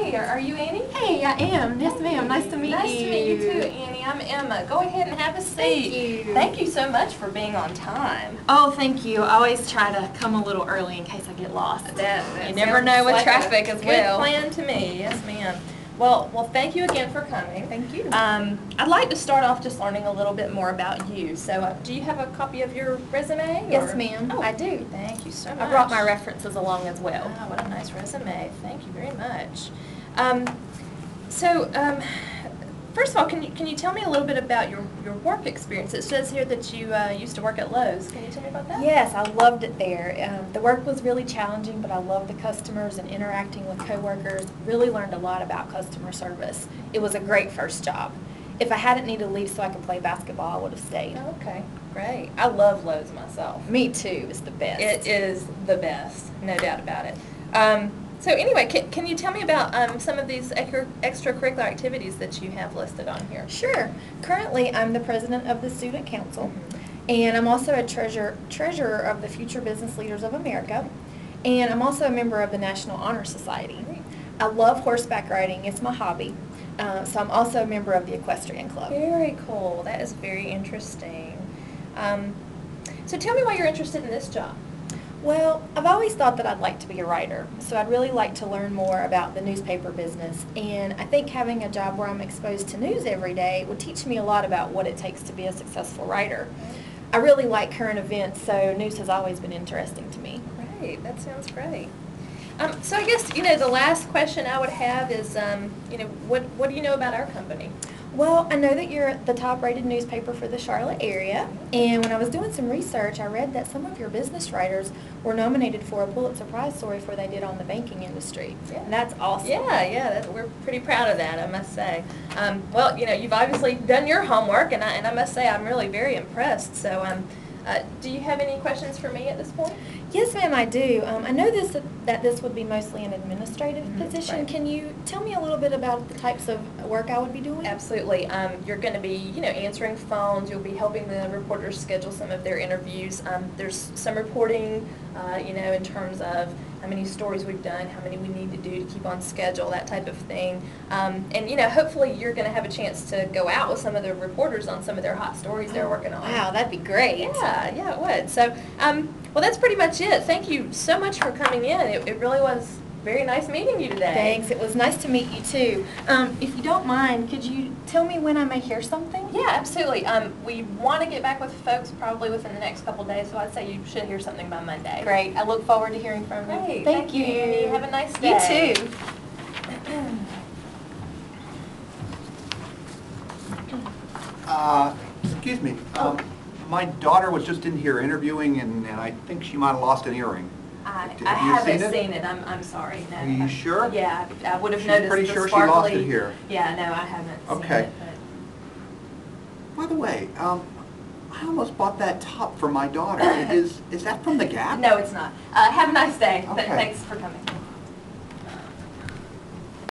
Hey, are you Annie? Hey, I am. Yes, ma'am. Nice to meet you. Nice to meet you too, Annie. I'm Emma. Go ahead and have a seat. Thank you. Thank you so much for being on time. Oh, thank you. I always try to come a little early in case I get lost. That you never know with like traffic as well. Good plan to me. Yes, ma'am. Well, thank you again for coming. Thank you. I'd like to start off just learning a little bit more about you. So, do you have a copy of your resume? Yes, ma'am. Oh, I do. Thank you so much. I brought my references along as well. Wow, what a nice resume. Thank you very much. First of all, can you tell me a little bit about your work experience? It says here that you used to work at Lowe's. Can you tell me about that? Yes, I loved it there. The work was really challenging, but I loved the customers and interacting with coworkers. Really learned a lot about customer service. It was a great first job. If I hadn't needed to leave so I could play basketball, I would have stayed. Okay, great. I love Lowe's myself. Me too. It's the best. It is the best, no doubt about it. So anyway, can you tell me about some of these extracurricular activities that you have listed on here? Sure. Currently, I'm the president of the Student Council, and I'm also a treasurer of the Future Business Leaders of America, and I'm also a member of the National Honor Society. I love horseback riding. It's my hobby. So I'm also a member of the Equestrian Club. Very cool. That is very interesting. So tell me why you're interested in this job. Well, I've always thought that I'd like to be a writer, so I'd really like to learn more about the newspaper business, and I think having a job where I'm exposed to news every day would teach me a lot about what it takes to be a successful writer. I really like current events, so news has always been interesting to me. Great, that sounds great. So I guess, the last question I would have is, what do you know about our company? Well, I know that you're the top-rated newspaper for the Charlotte area, and when I was doing some research, I read that some of your business writers were nominated for a Pulitzer Prize story for what they did on the banking industry. Yeah. And that's awesome. Yeah, we're pretty proud of that, I must say. Well, you've obviously done your homework, and I must say I'm really very impressed. So, do you have any questions for me at this point? Yes, ma'am, I do. I know that this would be mostly an administrative position. Right. Can you tell me a little bit about the types of work I would be doing? Absolutely. You're going to be, answering phones. You'll be helping the reporters schedule some of their interviews. There's some reporting, in terms of how many stories we've done, how many we need to do to keep on schedule, that type of thing. And hopefully you're going to have a chance to go out with some of the reporters on some of their hot stories they're working on. Wow, that'd be great. Yeah, it would. So, well, that's pretty much it. Thank you so much for coming in. It really was very nice meeting you today. Thanks. It was nice to meet you, too. If you don't mind, could you tell me when I may hear something? Yeah, absolutely. We want to get back with folks probably within the next couple of days, so I'd say you should hear something by Monday. Great. I look forward to hearing from you. Great. Thank you. Annie. Have a nice day. You too. Excuse me. My daughter was just in here interviewing, and I think she might have lost an earring. I Have you haven't seen it. I'm sorry. No, Are you sure? Yeah, I would have She's noticed pretty the sure sparkly. she lost it here. Yeah, no, I haven't Okay. seen it. By the way, I almost bought that top for my daughter. Is that from the Gap? No, it's not. Have a nice day. Okay. Thanks for coming.